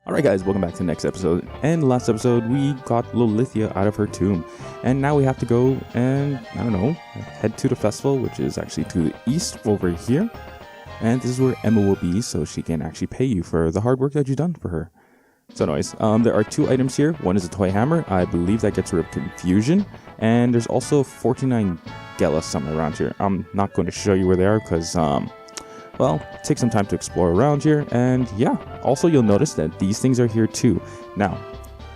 Alright guys, welcome back to the next episode. And last episode we got Lolithia out of her tomb. And now we have to go and, I don't know, head to the festival, which is actually to the east over here. And this is where Emma will be, so she can actually pay you for the hard work that you've done for her. So anyways, there are two items here. One is a toy hammer. I believe that gets rid of confusion. And there's also 49 Gela somewhere around here. I'm not going to show you where they are because, well, take some time to explore around here. And yeah, also you'll notice that these things are here too. Now,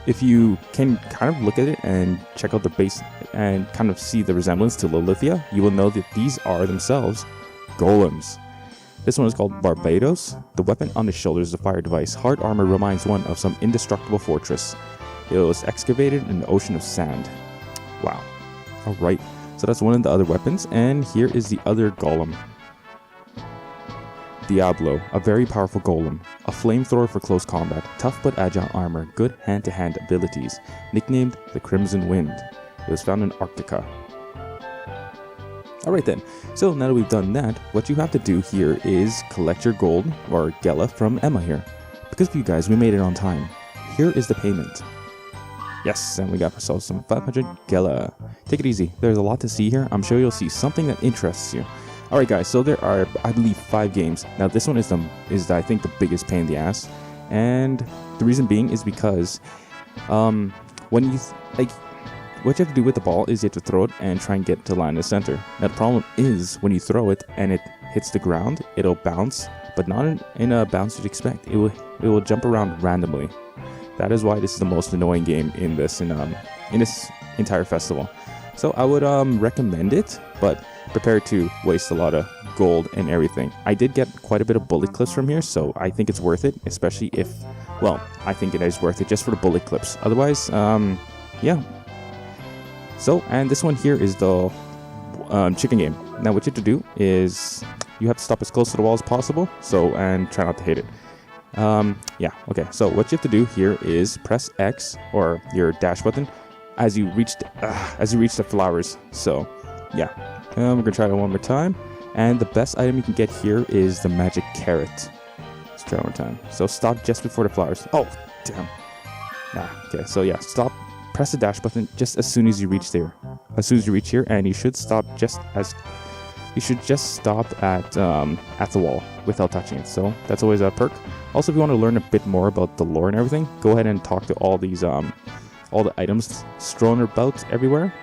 if you can kind of look at it and check out the base and kind of see the resemblance to Lolithia, you will know that these are themselves golems. This one is called Barbados. The weapon on his shoulder is a fire device. Hard armor reminds one of some indestructible fortress. It was excavated in an ocean of sand. Wow. Alright, so that's one of the other weapons. And here is the other golem. Diablo, a very powerful golem, a flamethrower for close combat, tough but agile armor, good hand-to-hand abilities, nicknamed the Crimson Wind. It was found in Arctica. Alright then, so now that we've done that, what you have to do here is collect your gold, or Gela, from Emma here. Because of you guys, we made it on time. Here is the payment. Yes, and we got ourselves some 500 Gela. Take it easy, there's a lot to see here. I'm sure you'll see something that interests you. Alright guys, so there are, I believe, 5 games. Now this one is I think the biggest pain in the ass. And the reason being is because when you what you have to do with the ball is you have to throw it and try and get it to land in the center. Now the problem is when you throw it and it hits the ground, it'll bounce, but not in a bounce you'd expect. It will jump around randomly. That is why this is the most annoying game in this entire festival. So I would recommend it, but prepare to waste a lot of gold and everything. I did get quite a bit of bullet clips from here, so I think it's worth it, especially if, well, I think it is worth it just for the bullet clips. Otherwise, yeah. So, and this one here is the chicken game. Now what you have to do is you have to stop as close to the wall as possible, so, and try not to hit it. Yeah, okay, so what you have to do here is press X, or your dash button, as you reach the flowers. So yeah, we're gonna try it one more time, and the best item you can get here is the magic carrot. Let's try it one more time. So stop just before the flowers. Oh damn. Nah, okay, so yeah, stop, press the dash button just as soon as you reach there. As soon as you reach here, and you should stop at the wall without touching it. So that's always a perk. Also, if you want to learn a bit more about the lore and everything, go ahead and talk to all these all the items strewn about everywhere.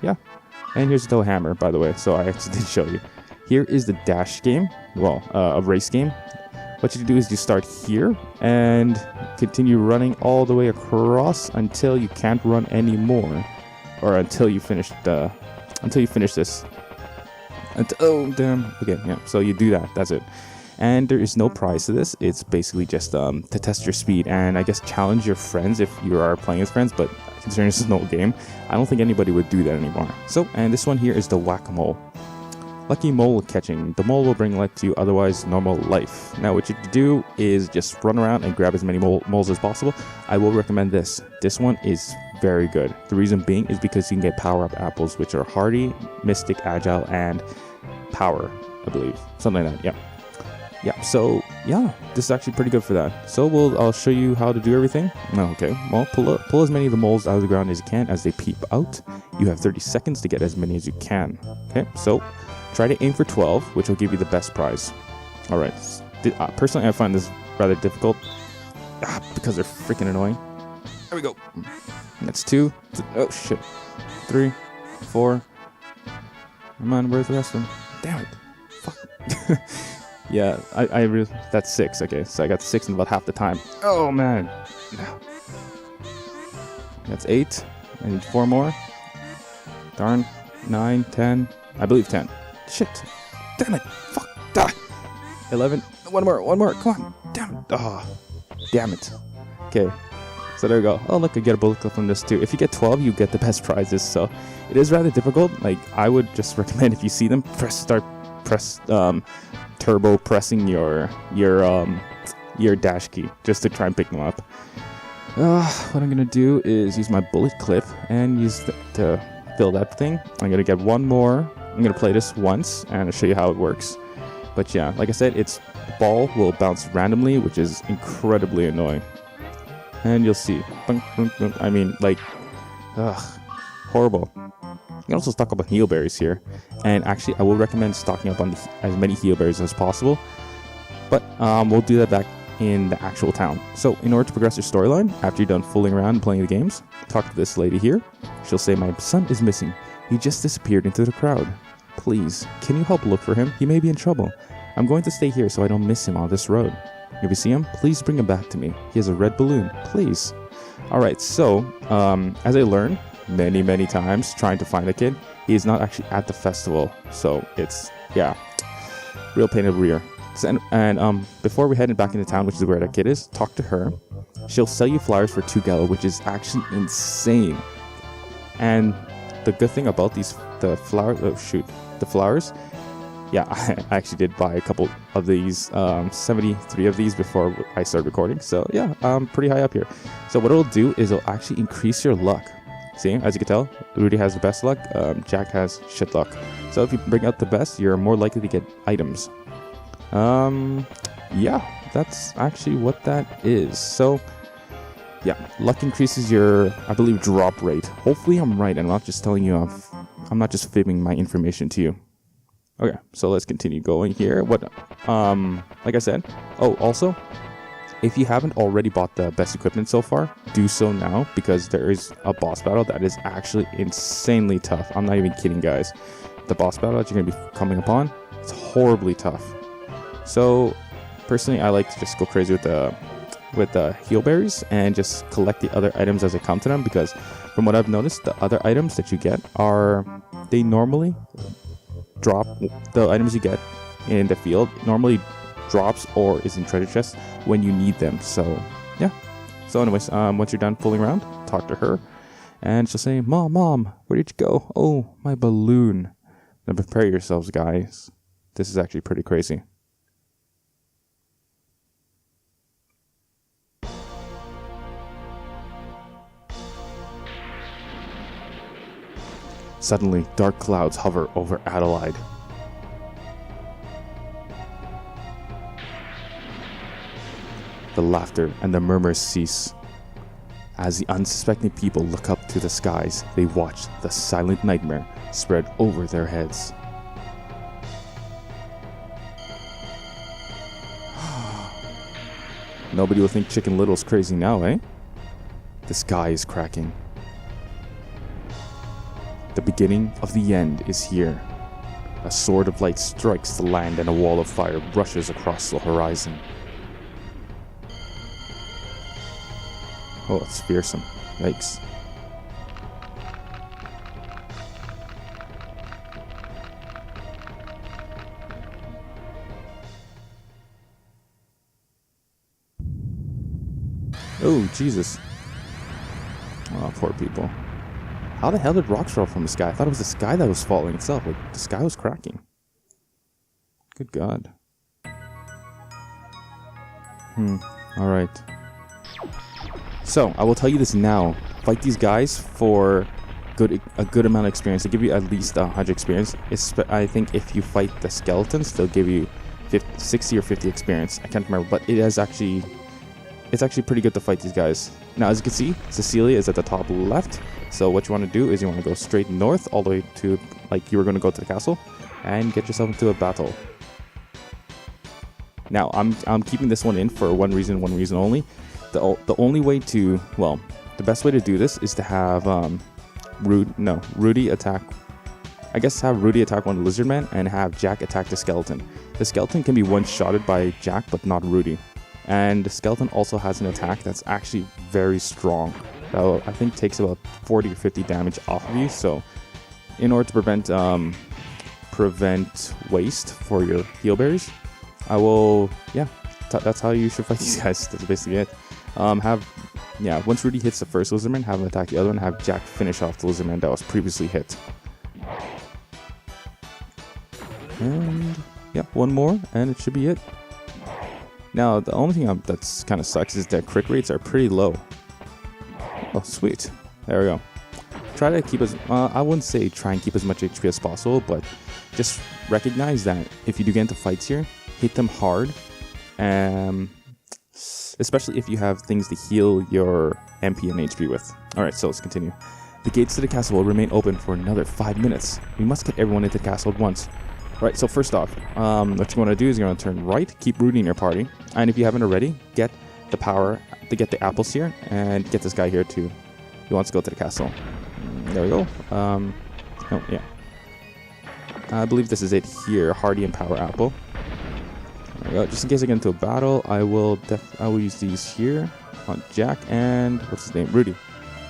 Yeah. And here's the hammer, by the way, so I actually did show you. Here is the dash game, well, a race game. What you do is you start here and continue running all the way across until you can't run anymore, or until you finish this. Oh damn. Okay, yeah. So you do that. That's it. And there is no prize to this. It's basically just to test your speed and I guess challenge your friends if you are playing with friends. But considering this is an old game, I don't think anybody would do that anymore. So, and this one here is the whack-a-mole. Lucky mole catching. The mole will bring luck to you, otherwise normal life. Now what you have to do is just run around and grab as many moles as possible. I will recommend this. This one is very good. The reason being is because you can get power-up apples, which are hardy, mystic, agile, and power, I believe. Something like that, yeah. Yeah, so yeah, this is actually pretty good for that. So I'll show you how to do everything. Okay, well, pull as many of the moles out of the ground as you can as they peep out. You have 30 seconds to get as many as you can. Okay, so try to aim for 12, which will give you the best prize. All right, personally, I find this rather difficult because they're freaking annoying. There we go. That's 2. Oh shit. 3, 4. Come on, where's the rest of them? Damn it. Fuck. Yeah, I really, that's 6. Okay, so I got 6 in about half the time. Oh man. That's 8. I need 4 more. Darn. 9, 10. I believe 10. Shit. Damn it. Fuck. Die. 11. One more. Come on. Damn it. Oh. Damn it. Okay. So there we go. Oh look, I get a bullet clip from this too. If you get 12, you get the best prizes. So it is rather difficult. Like I would just recommend if you see them, press turbo pressing your dash key just to try and pick them up. What I'm gonna do is use my bullet clip and use to fill that thing. I'm gonna get one more. I'm gonna play this once and I'll show you how it works. But yeah, like I said, the ball will bounce randomly, which is incredibly annoying. and you'll see. I mean, like, ugh, horrible. You can also stock up on heal berries here, and actually I will recommend stocking up on as many heal berries as possible, but we'll do that back in the actual town. So in order to progress your storyline, after you're done fooling around and playing the games, talk to this lady here. She'll say, my son is missing. He just disappeared into the crowd. Please, can you help look for him? He may be in trouble. I'm going to stay here so I don't miss him on this road. If you see him, please bring him back to me. He has a red balloon, please. Alright, so as I learned many times trying to find the kid, he is not actually at the festival. So it's, yeah, real pain in the rear. And before we head back into town, which is where that kid is, talk to her. She'll sell you flowers for 2 gallo, which is actually insane. And the good thing about the flowers, yeah, I actually did buy a couple of these, 73 of these before I started recording. So yeah, I'm pretty high up here. So what it'll do is it'll actually increase your luck. See, as you can tell, Rudy has the best luck, Jack has shit luck. So if you bring out the best, you're more likely to get items. Yeah, that's actually what that is. So yeah, luck increases your, I believe, drop rate. Hopefully I'm right, and I'm not just telling you, I'm not just fibbing my information to you. Okay, so let's continue going here. What, like I said, oh, also, if you haven't already bought the best equipment so far, do so now, because there is a boss battle that is actually insanely tough. I'm not even kidding, guys. The boss battle that you're going to be coming upon, it's horribly tough. So, personally, I like to just go crazy with the heal berries and just collect the other items as they come to them, because from what I've noticed, the other items that you get they normally drop. The items you get in the field normally drops or is in treasure chests when you need them. So yeah, so anyways, once you're done fooling around, talk to her and she'll say, mom, where did you go? Oh, my balloon. Now prepare yourselves, guys, this is actually pretty crazy. Suddenly, dark clouds hover over Adelaide. The laughter and the murmurs cease. As the unsuspecting people look up to the skies, they watch the silent nightmare spread over their heads. Nobody will think Chicken Little's crazy now, eh? The sky is cracking. The beginning of the end is here. A sword of light strikes the land and a wall of fire brushes across the horizon. Oh, it's fearsome. Yikes. Oh, Jesus. Oh, poor people. How the hell did rocks roll from the sky? I thought it was the sky that was falling itself. Like, the sky was cracking. Good God. Alright. So, I will tell you this now. Fight these guys for a good amount of experience. They give you at least 100 experience. I think if you fight the skeletons, they'll give you 60 or 50 experience. I can't remember, but it's actually pretty good to fight these guys. Now, as you can see, Cecilia is at the top left. So what you want to do is you want to go straight north all the way to, like you were going to go to the castle, and get yourself into a battle. Now, I'm keeping this one in for one reason only. The only way to, well, the best way to do this is to have Rudy attack. I guess have Rudy attack one lizard man and have Jack attack the skeleton. The skeleton can be one-shotted by Jack, but not Rudy. And the skeleton also has an attack that's actually very strong. That I think takes about 40 or 50 damage off of you. So, in order to prevent waste for your heal berries, I will, yeah, that's how you should fight these guys. That's basically it. Once Rudy hits the first lizardman, have him attack the other one, have Jack finish off the lizardman that was previously hit. And yeah, one more, and it should be it. Now, the only thing that's kind of sucks is that crit rates are pretty low. Oh, sweet. There we go. Try to keep I wouldn't say try and keep as much HP as possible, but just recognize that if you do get into fights here, hit them hard. especially if you have things to heal your MP and HP with. Alright, so let's continue. The gates to the castle will remain open for another 5 minutes. We must get everyone into the castle at once. Right, so first off, what you want to do is you're going to turn right, keep rooting your party, and if you haven't already, get the power to get the apples here, and get this guy here too. He wants to go to the castle. There we go. Oh, yeah. I believe this is it here, Hardy and Power Apple. There we go. Just in case I get into a battle, I will use these here on Jack and, what's his name, Rudy.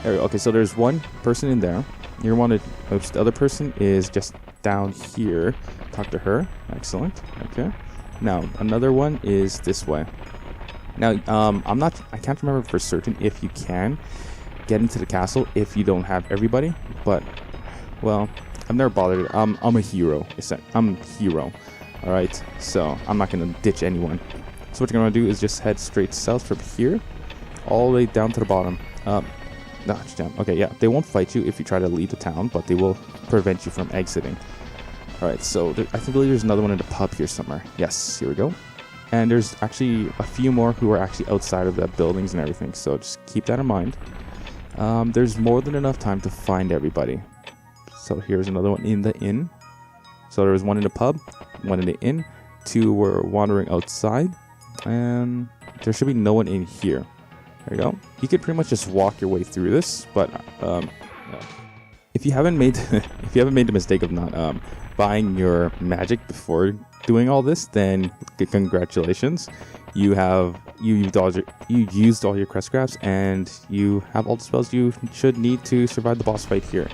There we go. Okay, so there's one person in there. You wanted, the other person is just down here. Talk to her. Excellent. Okay. Now another one is this way. Now I can't remember for certain if you can get into the castle if you don't have everybody, but well, I've never bothered. I'm a hero. I'm a hero. All right. So I'm not gonna ditch anyone. So what you're gonna do is just head straight south from here, all the way down to the bottom. No, down. Okay, yeah. They won't fight you if you try to leave the town, but they will prevent you from exiting. Alright, so I believe there's another one in the pub here somewhere. Yes, here we go. And there's actually a few more who are actually outside of the buildings and everything, so just keep that in mind. There's more than enough time to find everybody. So here's another one in the inn. So there was one in the pub, one in the inn, 2 were wandering outside, and there should be no one in here. There you go. You could pretty much just walk your way through this, but if you haven't made the mistake of not buying your magic before doing all this, then congratulations. You used all your crest scraps, and you have all the spells you should need to survive the boss fight here.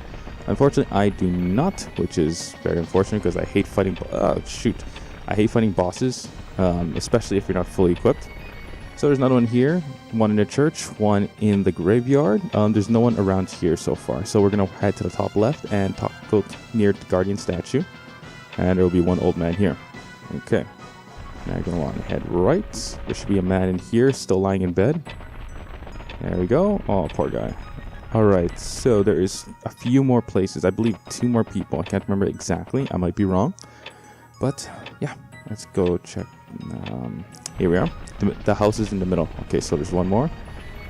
Unfortunately, I do not, which is very unfortunate because I hate fighting. I hate fighting bosses, especially if you're not fully equipped. So there's another one here, one in the church, one in the graveyard. There's no one around here so far. So we're going to head to the top left and go near the guardian statue. And there will be one old man here. Okay. Now you're going to want to head right. There should be a man in here still lying in bed. There we go. Oh, poor guy. Alright, so there is a few more places. I believe 2 more people. I can't remember exactly. I might be wrong. But, yeah. Let's go check. Here we are. The house is in the middle. Okay, so there's one more.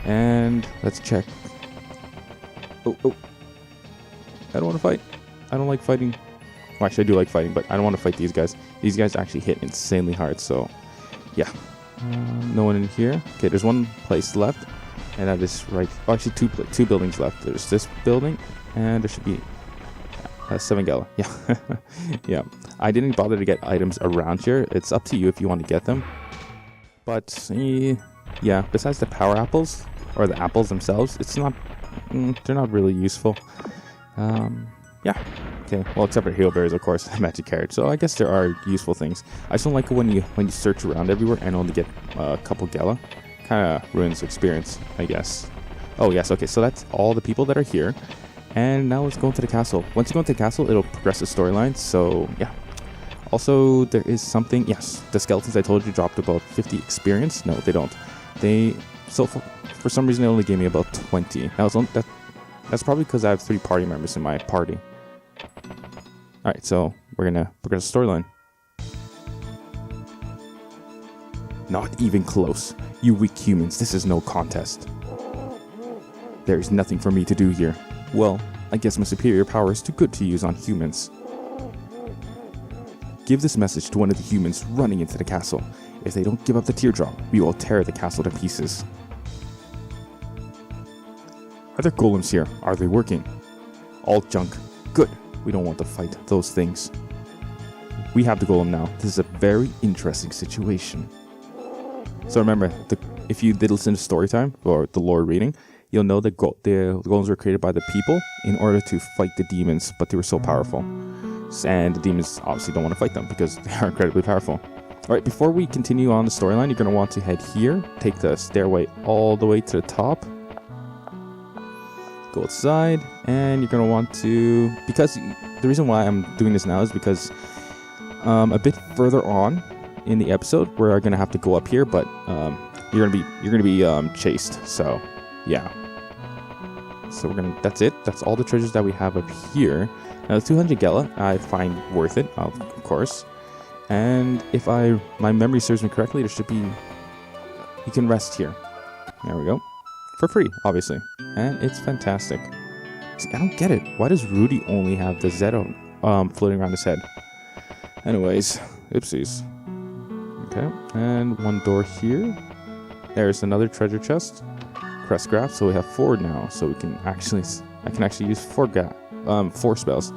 And let's check. Oh. I don't want to fight. I don't like fighting. Well, actually, I do like fighting, but I don't want to fight these guys. These guys actually hit insanely hard, so yeah. No one in here. Okay, there's one place left. And that is right. Oh, actually, two buildings left. There's this building, and there should be 7 gala. Yeah. Yeah. I didn't bother to get items around here. It's up to you if you want to get them. But, yeah, besides the power apples, or the apples themselves, it's not, they're not really useful. Yeah. Okay, well, except for halo berries, of course, magic carrot. So I guess there are useful things. I just don't like it when you search around everywhere and only get a couple gala. Kind of ruins the experience, I guess. Oh, yes, okay, so that's all the people that are here. And now let's go into the castle. Once you go into the castle, it'll progress the storyline, so yeah. Also, there is something, yes, the skeletons I told you dropped about 50 experience. No, they don't. So for some reason, they only gave me about 20. That's probably because I have 3 party members in my party. Alright, so we're gonna progress the storyline. Not even close. You weak humans, this is no contest. There is nothing for me to do here. Well, I guess my superior power is too good to use on humans. Give this message to one of the humans running into the castle. If they don't give up the teardrop, we will tear the castle to pieces. Are there golems here? Are they working? All junk. Good. We don't want to fight those things. We have the golem now. This is a very interesting situation. So remember, if you did listen to Storytime, or the lore reading, you'll know that the golems were created by the people in order to fight the demons, but they were so powerful. And the demons obviously don't want to fight them because they are incredibly powerful. Alright, before we continue on the storyline, you're going to want to head here, take the stairway all the way to the top, go outside, and you're going to want to, because the reason why I'm doing this now is because a bit further on in the episode, we're going to have to go up here, but you're going to be chased, so yeah. So that's it. That's all the treasures that we have up here. Now the 200 gala I find worth it, of course. And if my memory serves me correctly, there should be, you can rest here. There we go. For free, obviously. And it's fantastic. See, I don't get it. Why does Rudy only have the Zero floating around his head? Anyways, oopsies. Okay, and one door here. There's another treasure chest. Crest graph, so we have 4 now. So we can actually, I can actually use 4 spells.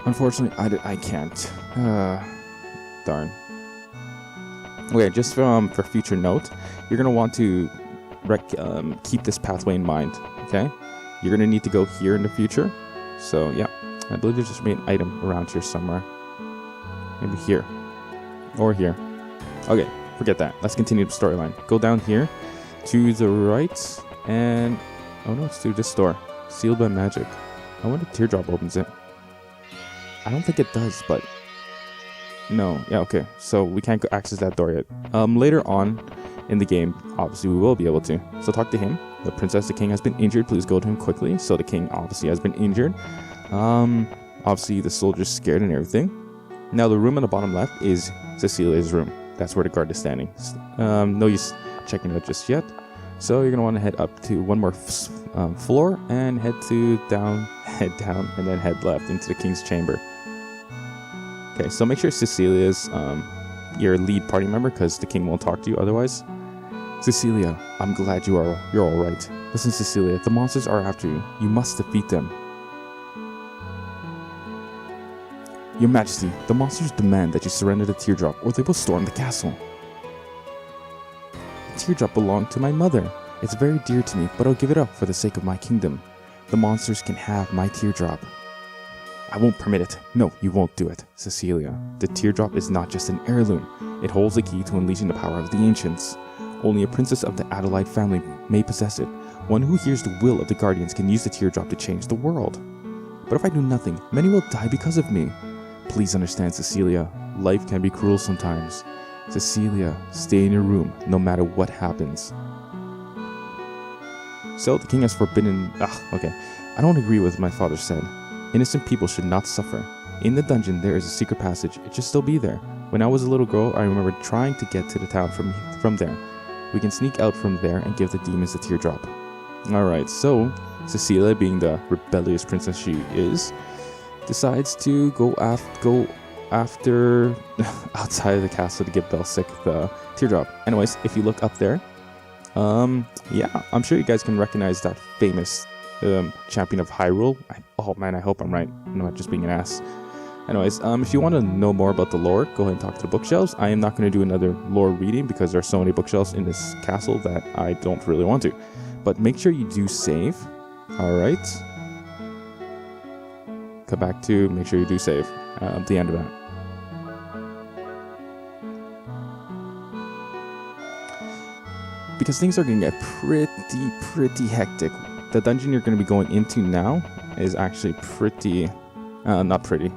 Unfortunately, I can't. Darn. Okay, just for future note, you're gonna want to keep this pathway in mind. Okay, you're gonna need to go here in the future. So yeah, I believe there's just be an item around here somewhere. Maybe here or here. Okay, forget that. Let's continue the storyline. Go down here to the right, and oh no, it's through this door, sealed by magic. I wonder if Teardrop opens it. I don't think it does, but no. Yeah, okay. So we can't access that door yet. Later on in the game, obviously we will be able to. So talk to him. The princess, the king has been injured. Please go to him quickly. So the king obviously has been injured. Obviously the soldier's scared and everything. Now the room on the bottom left is Cecilia's room. That's where the guard is standing. No use checking it out just yet. So you're gonna want to head up to one more floor and head down, and then head left into the king's chamber. Okay, so make sure Cecilia's your lead party member, because the king won't talk to you otherwise. Cecilia, I'm glad you're all right. Listen, Cecilia, the monsters are after you. You must defeat them. Your Majesty, the monsters demand that you surrender the teardrop, or they will storm the castle. The teardrop belonged to my mother. It's very dear to me, but I'll give it up for the sake of my kingdom. The monsters can have my teardrop. I won't permit it. No, you won't do it, Cecilia. The teardrop is not just an heirloom. It holds the key to unleashing the power of the ancients. Only a princess of the Adelaide family may possess it. One who hears the will of the guardians can use the teardrop to change the world. But if I do nothing, many will die because of me. Please understand, Cecilia. Life can be cruel sometimes. Cecilia, stay in your room, no matter what happens. So the king has forbidden... okay. I don't agree with what my father said. Innocent people should not suffer. In the dungeon, there is a secret passage. It should still be there. When I was a little girl, I remember trying to get to the town from there. We can sneak out from there and give the demons the teardrop. Alright, so Cecilia, being the rebellious princess she is, decides to go after outside of the castle to give Belsic the teardrop. Anyways, if you look up there, yeah, I'm sure you guys can recognize that famous champion of Hyrule. Oh man, I hope I'm right. I'm not just being an ass. Anyways, if you want to know more about the lore, go ahead and talk to the bookshelves. I am not going to do another lore reading because there are so many bookshelves in this castle that I don't really want to. But make sure you do save. Alright. Come back to make sure you do save at the end of that. Because things are going to get pretty hectic. The dungeon you're going to be going into now is actually pretty... not pretty.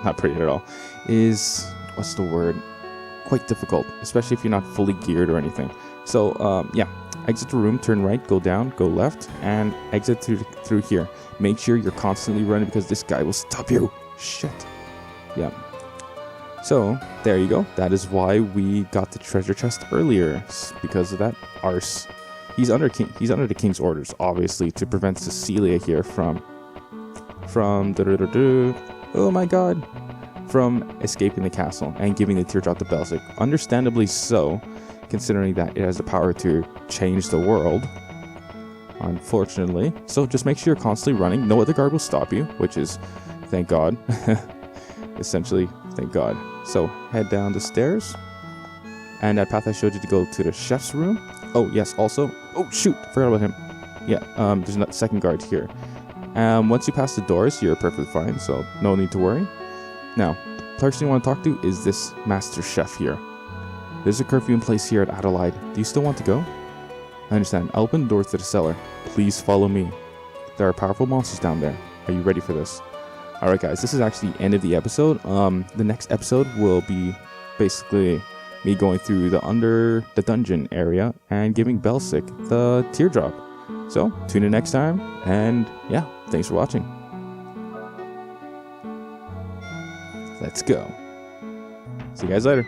Not pretty at all. Is... what's the word? Quite difficult. Especially if you're not fully geared or anything. So, yeah. Exit the room, turn right, go down, go left, and exit through here. Make sure you're constantly running because this guy will stop you. Shit. Yeah. So, there you go. That is why we got the treasure chest earlier. Because of that arse. He's under the king's orders, obviously, to prevent Cecilia here from oh my god, from escaping the castle and giving the teardrop to Belsic. Understandably so, considering that it has the power to change the world, unfortunately. So just make sure you're constantly running. No other guard will stop you, which is, thank god. Essentially, thank god. So head down the stairs, and that path I showed you to go to the chef's room. Oh yes, also, oh shoot, forgot about him. Yeah, there's a second guard here. Once you pass the doors, you're perfectly fine, so no need to worry. Now, the person you want to talk to is this master chef here. There's a curfew in place here at Adelaide. Do you still want to go? I understand. I'll open the doors to the cellar. Please follow me. There are powerful monsters down there. Are you ready for this? Alright guys, this is actually the end of the episode. The next episode will be basically me going through the dungeon area and giving Belsic the teardrop. So, tune in next time, and yeah, thanks for watching. Let's go. See you guys later.